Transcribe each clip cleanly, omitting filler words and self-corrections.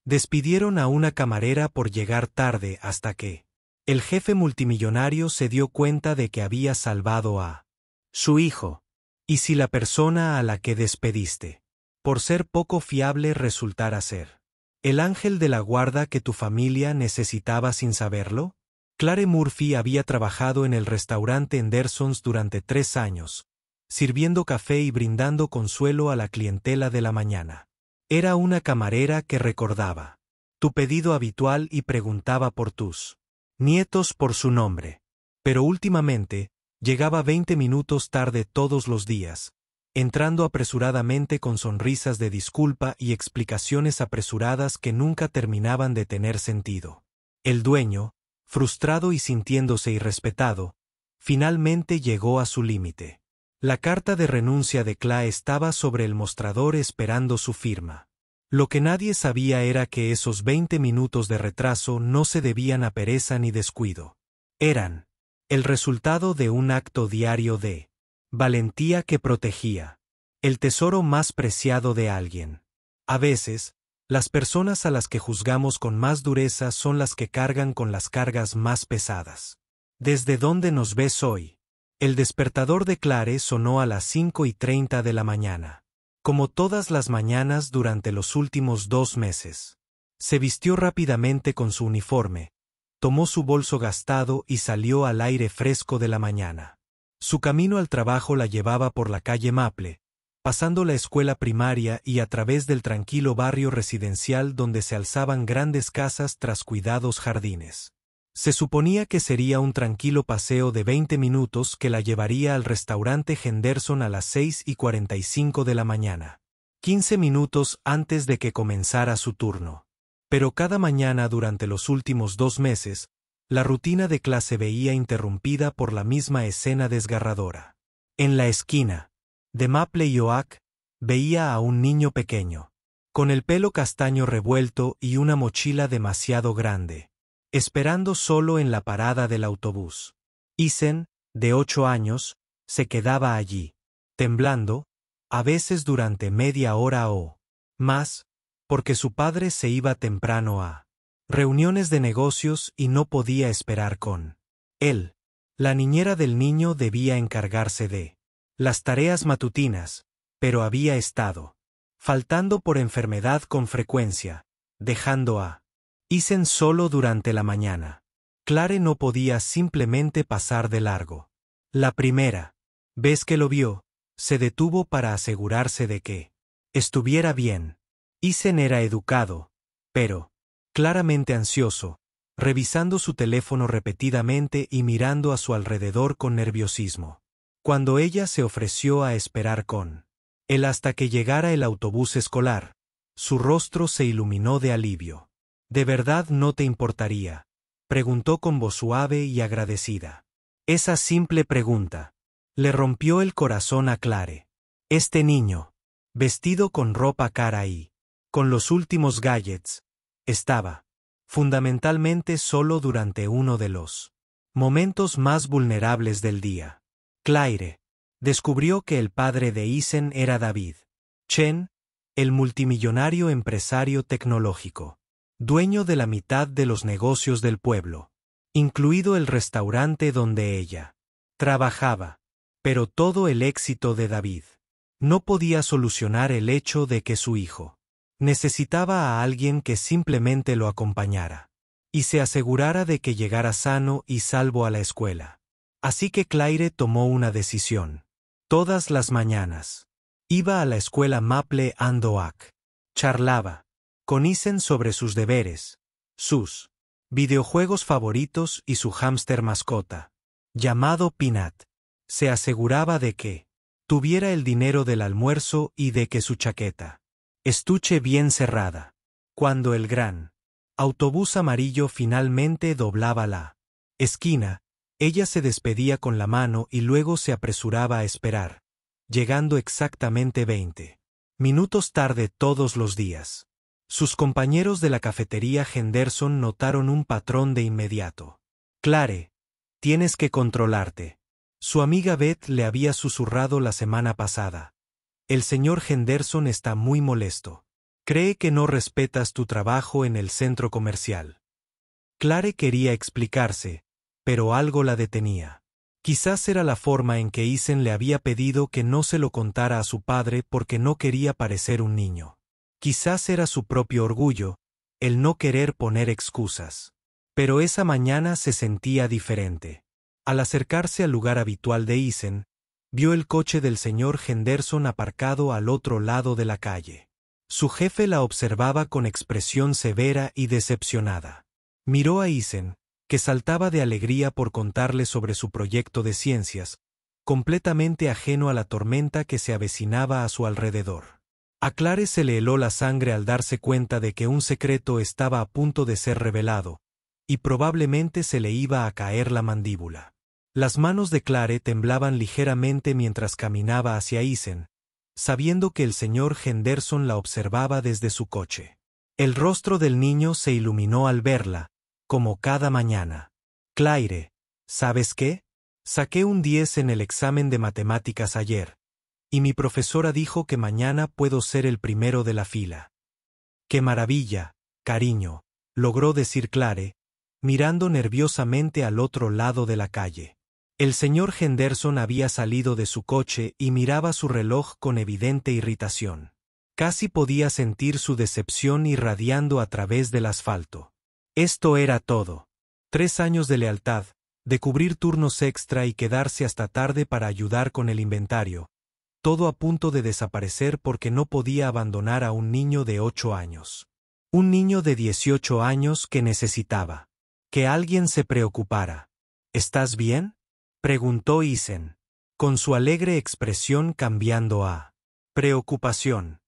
Despidieron a una camarera por llegar tarde hasta que el jefe multimillonario se dio cuenta de que había salvado a su hijo. ¿Y si la persona a la que despediste, por ser poco fiable, resultara ser el ángel de la guarda que tu familia necesitaba sin saberlo? Clare Murphy había trabajado en el restaurante Henderson's durante 3 años, sirviendo café y brindando consuelo a la clientela de la mañana. Era una camarera que recordaba tu pedido habitual y preguntaba por tus nietos por su nombre. Pero últimamente, llegaba 20 minutos tarde todos los días, entrando apresuradamente con sonrisas de disculpa y explicaciones apresuradas que nunca terminaban de tener sentido. El dueño, frustrado y sintiéndose irrespetado, finalmente llegó a su límite. La carta de renuncia de Clare estaba sobre el mostrador esperando su firma. Lo que nadie sabía era que esos 20 minutos de retraso no se debían a pereza ni descuido. Eran el resultado de un acto diario de valentía que protegía el tesoro más preciado de alguien. A veces, las personas a las que juzgamos con más dureza son las que cargan con las cargas más pesadas. ¿Desde dónde nos ves hoy? El despertador de Clare sonó a las 5:30 de la mañana. Como todas las mañanas durante los últimos 2 meses. Se vistió rápidamente con su uniforme, tomó su bolso gastado y salió al aire fresco de la mañana. Su camino al trabajo la llevaba por la calle Maple, pasando la escuela primaria y a través del tranquilo barrio residencial donde se alzaban grandes casas tras cuidados jardines. Se suponía que sería un tranquilo paseo de 20 minutos que la llevaría al restaurante Henderson a las 6:45 de la mañana, 15 minutos antes de que comenzara su turno. Pero cada mañana durante los últimos 2 meses, la rutina de clase veía interrumpida por la misma escena desgarradora. En la esquina de Maple y Oak, veía a un niño pequeño, con el pelo castaño revuelto y una mochila demasiado grande, esperando solo en la parada del autobús. Isen, de 8 años, se quedaba allí, temblando, a veces durante media hora o más, porque su padre se iba temprano a reuniones de negocios y no podía esperar con él. La niñera del niño debía encargarse de las tareas matutinas, pero había estado faltando por enfermedad con frecuencia, dejando a Isen solo durante la mañana. Clare no podía simplemente pasar de largo. La primera vez que lo vio, se detuvo para asegurarse de que estuviera bien. Isen era educado, pero claramente ansioso, revisando su teléfono repetidamente y mirando a su alrededor con nerviosismo. Cuando ella se ofreció a esperar con él hasta que llegara el autobús escolar, su rostro se iluminó de alivio. ¿De verdad no te importaría?, preguntó con voz suave y agradecida. Esa simple pregunta le rompió el corazón a Clare. Este niño, vestido con ropa cara y con los últimos gadgets, estaba fundamentalmente solo durante uno de los momentos más vulnerables del día. Clare descubrió que el padre de Isen era David Chen, el multimillonario empresario tecnológico, dueño de la mitad de los negocios del pueblo, incluido el restaurante donde ella trabajaba. Pero todo el éxito de David no podía solucionar el hecho de que su hijo necesitaba a alguien que simplemente lo acompañara y se asegurara de que llegara sano y salvo a la escuela. Así que Clare tomó una decisión. Todas las mañanas iba a la escuela Maple and Oak. Charlaba con Isen sobre sus deberes, sus videojuegos favoritos y su hámster mascota, llamado Peanut. Se aseguraba de que tuviera el dinero del almuerzo y de que su chaqueta estuche bien cerrada. Cuando el gran autobús amarillo finalmente doblaba la esquina, ella se despedía con la mano y luego se apresuraba a esperar, llegando exactamente 20 minutos tarde todos los días. Sus compañeros de la cafetería Henderson notaron un patrón de inmediato. Clare, tienes que controlarte. Su amiga Beth le había susurrado la semana pasada. El señor Henderson está muy molesto. Cree que no respetas tu trabajo en el centro comercial. Clare quería explicarse, pero algo la detenía. Quizás era la forma en que Isen le había pedido que no se lo contara a su padre porque no quería parecer un niño. Quizás era su propio orgullo, el no querer poner excusas. Pero esa mañana se sentía diferente. Al acercarse al lugar habitual de Isen, vio el coche del señor Henderson aparcado al otro lado de la calle. Su jefe la observaba con expresión severa y decepcionada. Miró a Isen, que saltaba de alegría por contarle sobre su proyecto de ciencias, completamente ajeno a la tormenta que se avecinaba a su alrededor. A Clare se le heló la sangre al darse cuenta de que un secreto estaba a punto de ser revelado, y probablemente se le iba a caer la mandíbula. Las manos de Clare temblaban ligeramente mientras caminaba hacia Isen, sabiendo que el señor Henderson la observaba desde su coche. El rostro del niño se iluminó al verla, como cada mañana. Claire, ¿sabes qué? Saqué un 10 en el examen de matemáticas ayer, y mi profesora dijo que mañana puedo ser el primero de la fila. ¡Qué maravilla, cariño!, logró decir Clare, mirando nerviosamente al otro lado de la calle. El señor Henderson había salido de su coche y miraba su reloj con evidente irritación. Casi podía sentir su decepción irradiando a través del asfalto. Esto era todo. 3 años de lealtad, de cubrir turnos extra y quedarse hasta tarde para ayudar con el inventario. Todo a punto de desaparecer porque no podía abandonar a un niño de 8 años. Un niño de 18 años que necesitaba que alguien se preocupara. ¿Estás bien?, preguntó Isen, con su alegre expresión cambiando a preocupación.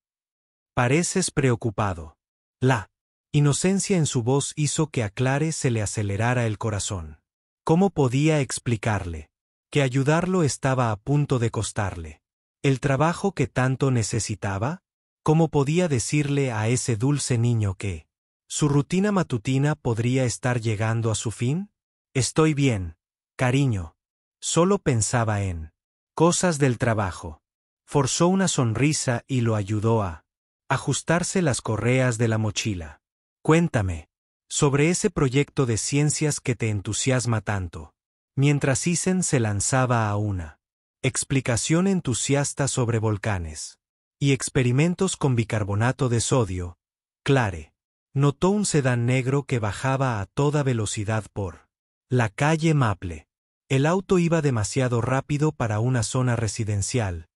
Pareces preocupado. La inocencia en su voz hizo que a Clare se le acelerara el corazón. ¿Cómo podía explicarle que ayudarlo estaba a punto de costarle el trabajo que tanto necesitaba? ¿Cómo podía decirle a ese dulce niño que su rutina matutina podría estar llegando a su fin? Estoy bien, cariño. Solo pensaba en cosas del trabajo. Forzó una sonrisa y lo ayudó a ajustarse las correas de la mochila. Cuéntame sobre ese proyecto de ciencias que te entusiasma tanto. Mientras Isen se lanzaba a una explicación entusiasta sobre volcanes y experimentos con bicarbonato de sodio, Clare notó un sedán negro que bajaba a toda velocidad por la calle Maple. El auto iba demasiado rápido para una zona residencial,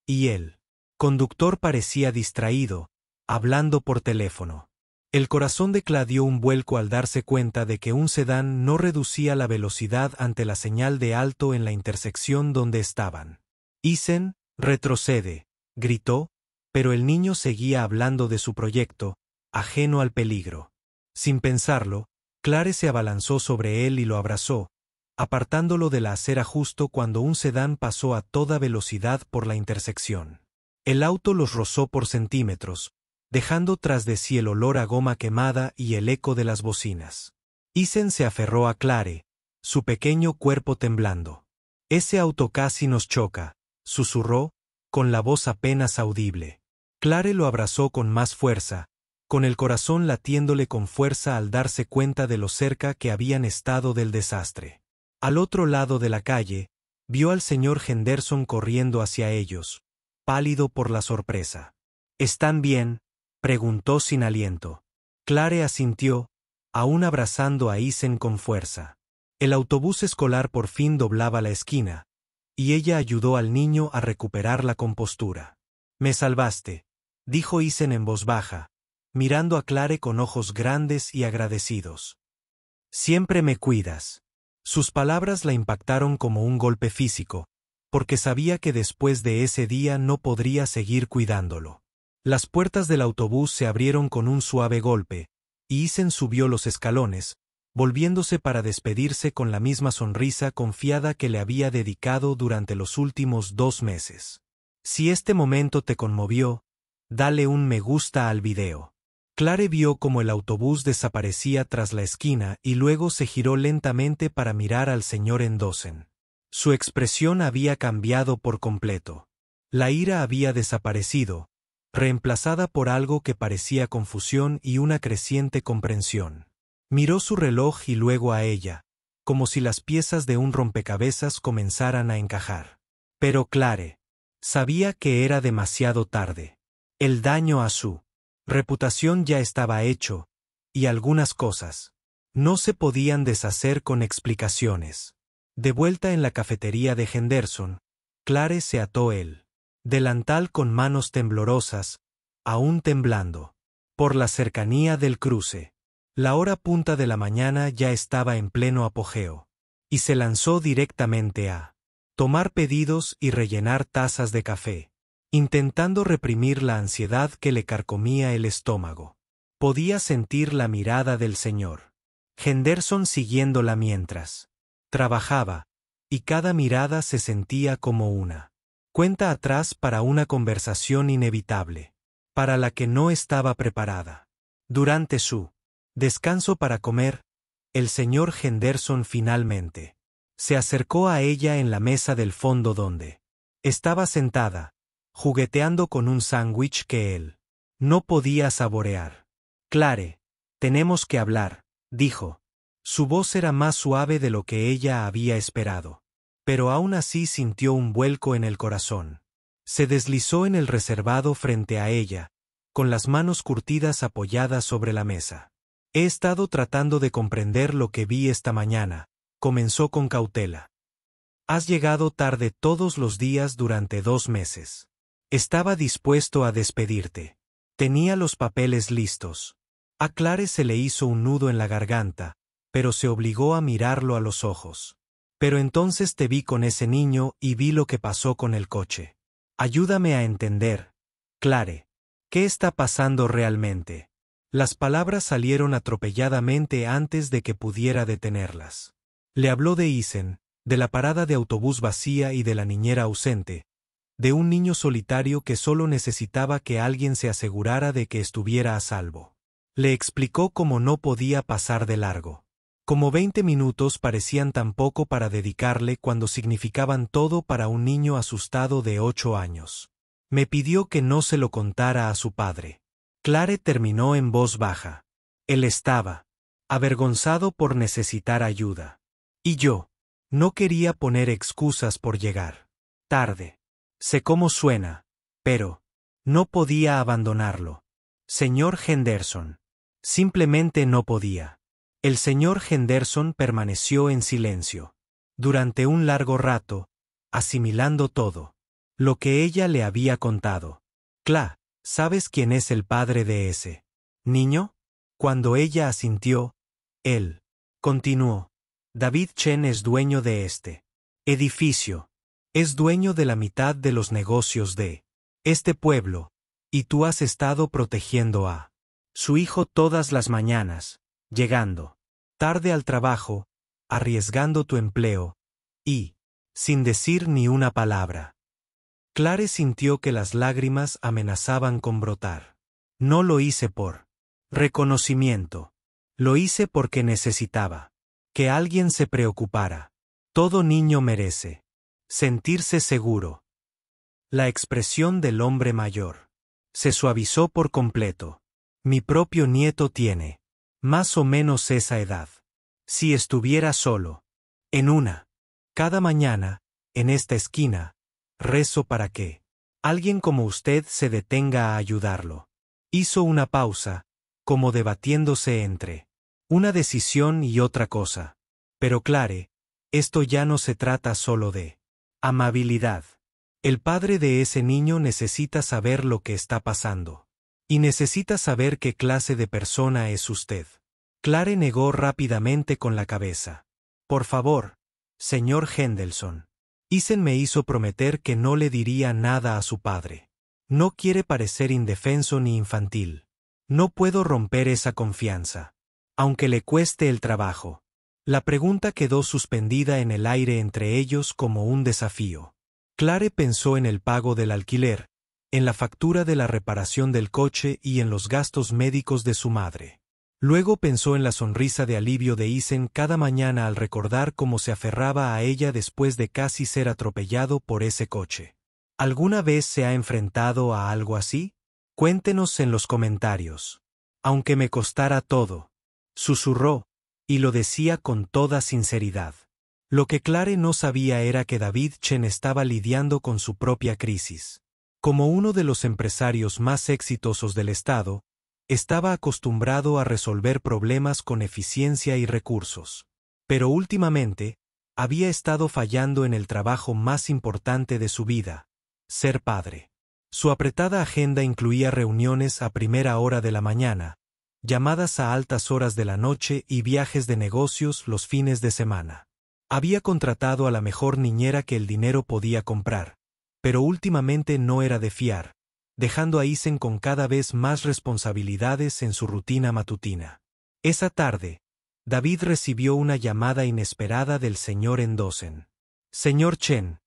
y el conductor parecía distraído, hablando por teléfono. El corazón de Clare dio un vuelco al darse cuenta de que un sedán no reducía la velocidad ante la señal de alto en la intersección donde estaban. Isen, retrocede, gritó, pero el niño seguía hablando de su proyecto, ajeno al peligro. Sin pensarlo, Clare se abalanzó sobre él y lo abrazó, apartándolo de la acera justo cuando un sedán pasó a toda velocidad por la intersección. El auto los rozó por centímetros, dejando tras de sí el olor a goma quemada y el eco de las bocinas. Isen se aferró a Clare, su pequeño cuerpo temblando. Ese auto casi nos choca, susurró, con la voz apenas audible. Clare lo abrazó con más fuerza, con el corazón latiéndole con fuerza al darse cuenta de lo cerca que habían estado del desastre. Al otro lado de la calle, vio al señor Henderson corriendo hacia ellos, pálido por la sorpresa. ¿Están bien?, preguntó sin aliento. Clare asintió, aún abrazando a Isen con fuerza. El autobús escolar por fin doblaba la esquina, y ella ayudó al niño a recuperar la compostura. «Me salvaste», dijo Isen en voz baja, mirando a Clare con ojos grandes y agradecidos. «Siempre me cuidas». Sus palabras la impactaron como un golpe físico, porque sabía que después de ese día no podría seguir cuidándolo. Las puertas del autobús se abrieron con un suave golpe, y Isen subió los escalones, volviéndose para despedirse con la misma sonrisa confiada que le había dedicado durante los últimos 2 meses. Si este momento te conmovió, dale un me gusta al video. Clare vio cómo el autobús desaparecía tras la esquina y luego se giró lentamente para mirar al señor Henderson. Su expresión había cambiado por completo. La ira había desaparecido, reemplazada por algo que parecía confusión y una creciente comprensión. Miró su reloj y luego a ella, como si las piezas de un rompecabezas comenzaran a encajar. Pero Clare sabía que era demasiado tarde. El daño a su reputación ya estaba hecho, y algunas cosas no se podían deshacer con explicaciones. De vuelta en la cafetería de Henderson, Clare se ató el delantal con manos temblorosas, aún temblando. Por la cercanía del cruce, la hora punta de la mañana ya estaba en pleno apogeo, y se lanzó directamente a tomar pedidos y rellenar tazas de café, intentando reprimir la ansiedad que le carcomía el estómago. Podía sentir la mirada del señor Henderson siguiéndola mientras trabajaba, y cada mirada se sentía como una cuenta atrás para una conversación inevitable, para la que no estaba preparada. Durante su descanso para comer, el señor Henderson finalmente se acercó a ella en la mesa del fondo donde estaba sentada, jugueteando con un sándwich que él no podía saborear. Clare, tenemos que hablar, dijo. Su voz era más suave de lo que ella había esperado, pero aún así sintió un vuelco en el corazón. Se deslizó en el reservado frente a ella, con las manos curtidas apoyadas sobre la mesa. He estado tratando de comprender lo que vi esta mañana, comenzó con cautela. Has llegado tarde todos los días durante 2 meses. Estaba dispuesto a despedirte. Tenía los papeles listos. A Clare se le hizo un nudo en la garganta, pero se obligó a mirarlo a los ojos. Pero entonces te vi con ese niño y vi lo que pasó con el coche. Ayúdame a entender, Clare. ¿Qué está pasando realmente? Las palabras salieron atropelladamente antes de que pudiera detenerlas. Le habló de Isen, de la parada de autobús vacía y de la niñera ausente, de un niño solitario que solo necesitaba que alguien se asegurara de que estuviera a salvo. Le explicó cómo no podía pasar de largo. Como 20 minutos parecían tan poco para dedicarle cuando significaban todo para un niño asustado de 8 años. Me pidió que no se lo contara a su padre. Clare terminó en voz baja. Él estaba avergonzado por necesitar ayuda. Y yo no quería poner excusas por llegar tarde. Sé cómo suena, pero no podía abandonarlo. Señor Henderson. Simplemente no podía. El señor Henderson permaneció en silencio durante un largo rato, asimilando todo lo que ella le había contado. Cla, ¿sabes quién es el padre de ese niño? Cuando ella asintió, él continuó. David Chen es dueño de este edificio. Es dueño de la mitad de los negocios de este pueblo, y tú has estado protegiendo a su hijo todas las mañanas, llegando tarde al trabajo, arriesgando tu empleo, y sin decir ni una palabra. Clare sintió que las lágrimas amenazaban con brotar. No lo hice por reconocimiento. Lo hice porque necesitaba que alguien se preocupara. Todo niño merece sentirse seguro. La expresión del hombre mayor se suavizó por completo. Mi propio nieto tiene más o menos esa edad. Si estuviera solo, cada mañana, en esta esquina, rezo para que alguien como usted se detenga a ayudarlo. Hizo una pausa, como debatiéndose entre una decisión y otra cosa. Pero Clare, esto ya no se trata solo de amabilidad. El padre de ese niño necesita saber lo que está pasando. Y necesita saber qué clase de persona es usted. Clare negó rápidamente con la cabeza. Por favor, señor Henderson. Isen me hizo prometer que no le diría nada a su padre. No quiere parecer indefenso ni infantil. No puedo romper esa confianza. Aunque le cueste el trabajo. La pregunta quedó suspendida en el aire entre ellos como un desafío. Clare pensó en el pago del alquiler, en la factura de la reparación del coche y en los gastos médicos de su madre. Luego pensó en la sonrisa de alivio de Isen cada mañana al recordar cómo se aferraba a ella después de casi ser atropellado por ese coche. ¿Alguna vez se ha enfrentado a algo así? Cuéntenos en los comentarios. Aunque me costara todo. Susurró, y lo decía con toda sinceridad. Lo que Clare no sabía era que David Chen estaba lidiando con su propia crisis. Como uno de los empresarios más exitosos del estado, estaba acostumbrado a resolver problemas con eficiencia y recursos. Pero últimamente, había estado fallando en el trabajo más importante de su vida, ser padre. Su apretada agenda incluía reuniones a primera hora de la mañana, llamadas a altas horas de la noche y viajes de negocios los fines de semana. Había contratado a la mejor niñera que el dinero podía comprar, pero últimamente no era de fiar, dejando a Isen con cada vez más responsabilidades en su rutina matutina. Esa tarde, David recibió una llamada inesperada del señor Endosen. Señor Chen,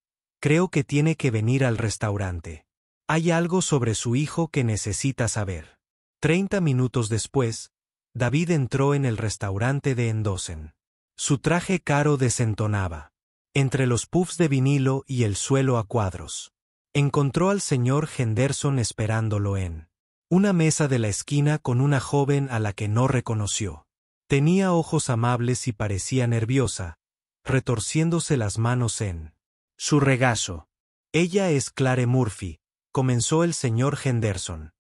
creo que tiene que venir al restaurante. Hay algo sobre su hijo que necesita saber. 30 minutos después, David entró en el restaurante de Endosen. Su traje caro desentonaba. Entre los puffs de vinilo y el suelo a cuadros. Encontró al señor Henderson esperándolo en una mesa de la esquina con una joven a la que no reconoció. Tenía ojos amables y parecía nerviosa, retorciéndose las manos en su regazo. Ella es Clare Murphy, comenzó el señor Henderson.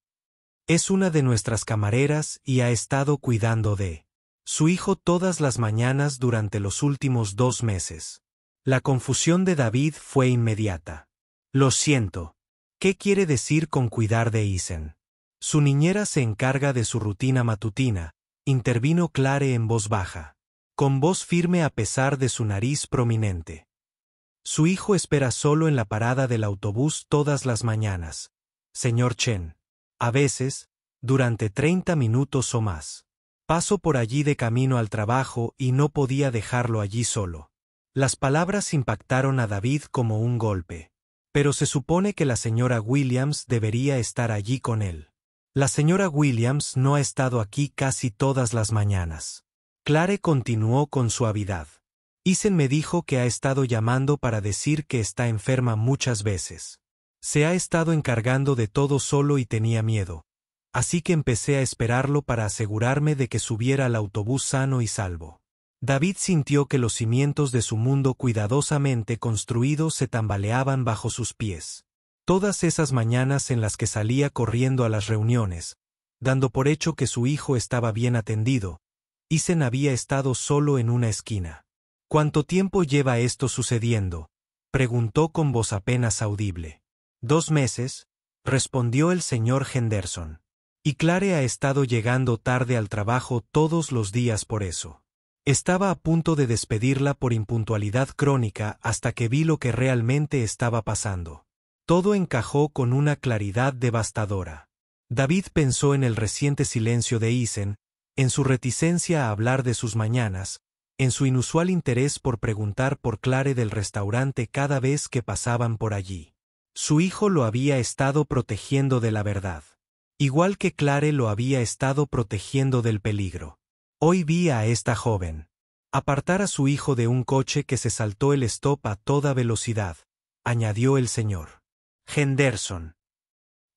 Es una de nuestras camareras y ha estado cuidando de su hijo todas las mañanas durante los últimos 2 meses. La confusión de David fue inmediata. Lo siento. ¿Qué quiere decir con cuidar de Isen? Su niñera se encarga de su rutina matutina, intervino Clare en voz baja, con voz firme a pesar de su nariz prominente. Su hijo espera solo en la parada del autobús todas las mañanas, señor Chen. A veces, durante 30 minutos o más. Paso por allí de camino al trabajo y no podía dejarlo allí solo. Las palabras impactaron a David como un golpe. Pero se supone que la señora Williams debería estar allí con él. La señora Williams no ha estado aquí casi todas las mañanas. Clare continuó con suavidad. Isen me dijo que ha estado llamando para decir que está enferma muchas veces. Se ha estado encargando de todo solo y tenía miedo. Así que empecé a esperarlo para asegurarme de que subiera al autobús sano y salvo. David sintió que los cimientos de su mundo cuidadosamente construido se tambaleaban bajo sus pies. Todas esas mañanas en las que salía corriendo a las reuniones, dando por hecho que su hijo estaba bien atendido, Isen había estado solo en una esquina. ¿Cuánto tiempo lleva esto sucediendo?, preguntó con voz apenas audible. 2 meses, respondió el señor Henderson. Y Clare ha estado llegando tarde al trabajo todos los días por eso. Estaba a punto de despedirla por impuntualidad crónica hasta que vi lo que realmente estaba pasando. Todo encajó con una claridad devastadora. David pensó en el reciente silencio de Isen, en su reticencia a hablar de sus mañanas, en su inusual interés por preguntar por Clare del restaurante cada vez que pasaban por allí. Su hijo lo había estado protegiendo de la verdad. Igual que Clare lo había estado protegiendo del peligro. Hoy vi a esta joven apartar a su hijo de un coche que se saltó el stop a toda velocidad, añadió el señor Henderson.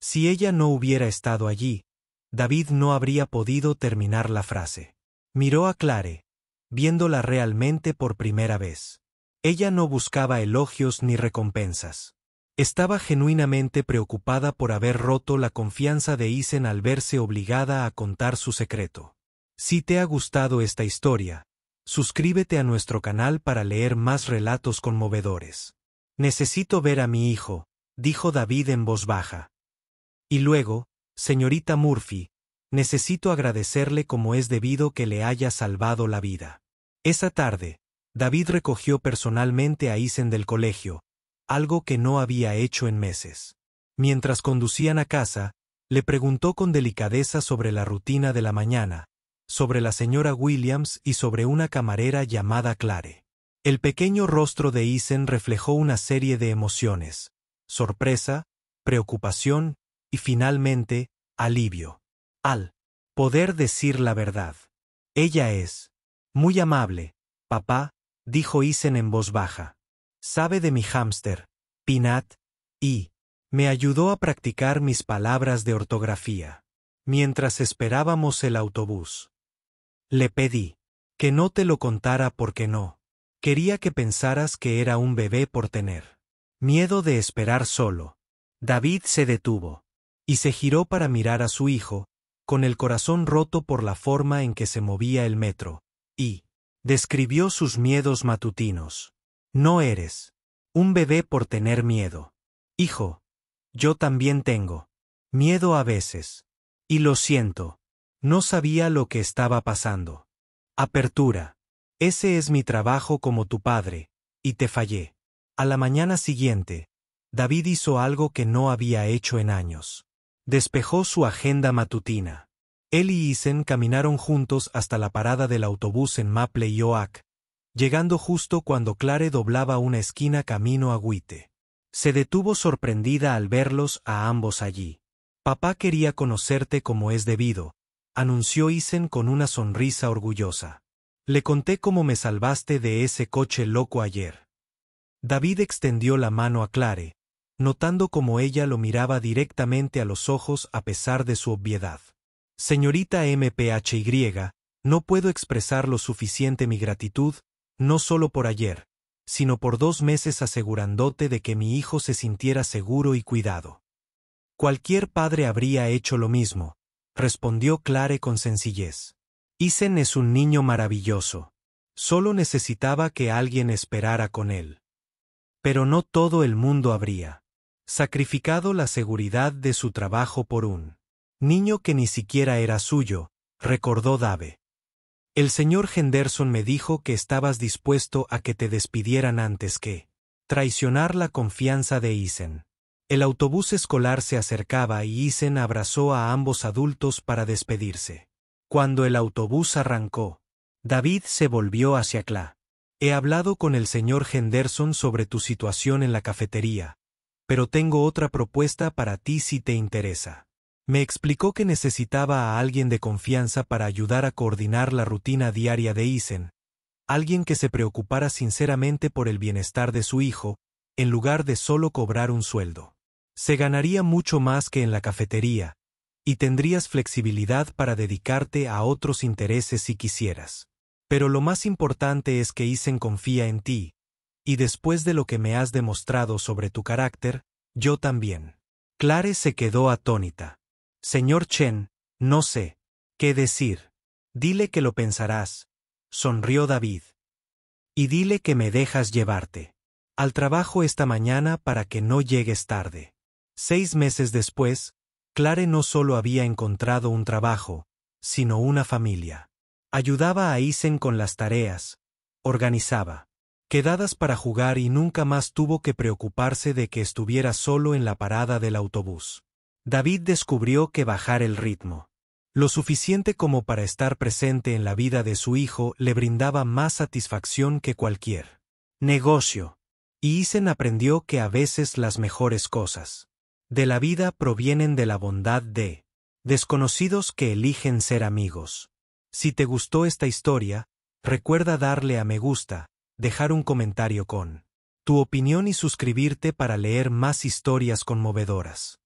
Si ella no hubiera estado allí, David no habría podido terminar la frase. Miró a Clare, viéndola realmente por primera vez. Ella no buscaba elogios ni recompensas. Estaba genuinamente preocupada por haber roto la confianza de Isen al verse obligada a contar su secreto. Si te ha gustado esta historia, suscríbete a nuestro canal para leer más relatos conmovedores. Necesito ver a mi hijo, dijo David en voz baja. Y luego, señorita Murphy, necesito agradecerle como es debido que le haya salvado la vida. Esa tarde, David recogió personalmente a Isen del colegio, algo que no había hecho en meses. Mientras conducían a casa, le preguntó con delicadeza sobre la rutina de la mañana, sobre la señora Williams y sobre una camarera llamada Clare. El pequeño rostro de Isen reflejó una serie de emociones: sorpresa, preocupación y finalmente, alivio. Al poder decir la verdad. Ella es muy amable, papá, dijo Isen en voz baja. Sabe de mi hámster, Peanut, y Me ayudó a practicar mis palabras de ortografía. Mientras esperábamos el autobús. Le pedí que no te lo contara porque no. Quería que pensaras que era un bebé por tener miedo de esperar solo. David se detuvo y se giró para mirar a su hijo, con el corazón roto por la forma en que se movía el metro, y describió sus miedos matutinos. No eres un bebé por tener miedo. Hijo, yo también tengo miedo a veces. Y lo siento. No sabía lo que estaba pasando. Apertura. Ese es mi trabajo como tu padre, y te fallé. A la mañana siguiente, David hizo algo que no había hecho en años. Despejó su agenda matutina. Él y Isen caminaron juntos hasta la parada del autobús en Maple y Oak, llegando justo cuando Clare doblaba una esquina camino a White. Se detuvo sorprendida al verlos a ambos allí. Papá quería conocerte como es debido, anunció Isen con una sonrisa orgullosa. Le conté cómo me salvaste de ese coche loco ayer. David extendió la mano a Clare, notando cómo ella lo miraba directamente a los ojos a pesar de su obviedad. Señorita MPHY, no puedo expresar lo suficiente mi gratitud, no solo por ayer, sino por 2 meses asegurándote de que mi hijo se sintiera seguro y cuidado. Cualquier padre habría hecho lo mismo, respondió Clare con sencillez. Isen es un niño maravilloso. Solo necesitaba que alguien esperara con él. Pero no todo el mundo habría sacrificado la seguridad de su trabajo por un niño que ni siquiera era suyo, recordó Dave. El señor Henderson me dijo que estabas dispuesto a que te despidieran antes que traicionar la confianza de Isen. El autobús escolar se acercaba y Isen abrazó a ambos adultos para despedirse. Cuando el autobús arrancó, David se volvió hacia Cla. He hablado con el señor Henderson sobre tu situación en la cafetería, pero tengo otra propuesta para ti si te interesa. Me explicó que necesitaba a alguien de confianza para ayudar a coordinar la rutina diaria de Isen, alguien que se preocupara sinceramente por el bienestar de su hijo, en lugar de solo cobrar un sueldo. Se ganaría mucho más que en la cafetería, y tendrías flexibilidad para dedicarte a otros intereses si quisieras. Pero lo más importante es que Isen confía en ti, y después de lo que me has demostrado sobre tu carácter, yo también. Clare se quedó atónita. Señor Chen, no sé qué decir. Dile que lo pensarás, sonrió David. Y dile que me dejas llevarte al trabajo esta mañana para que no llegues tarde. 6 meses después, Clare no solo había encontrado un trabajo, sino una familia. Ayudaba a Isen con las tareas, organizaba quedadas para jugar y nunca más tuvo que preocuparse de que estuviera solo en la parada del autobús. David descubrió que bajar el ritmo, lo suficiente como para estar presente en la vida de su hijo, le brindaba más satisfacción que cualquier negocio. Y Isen aprendió que a veces las mejores cosas de la vida provienen de la bondad de desconocidos que eligen ser amigos. Si te gustó esta historia, recuerda darle a me gusta, dejar un comentario con tu opinión y suscribirte para leer más historias conmovedoras.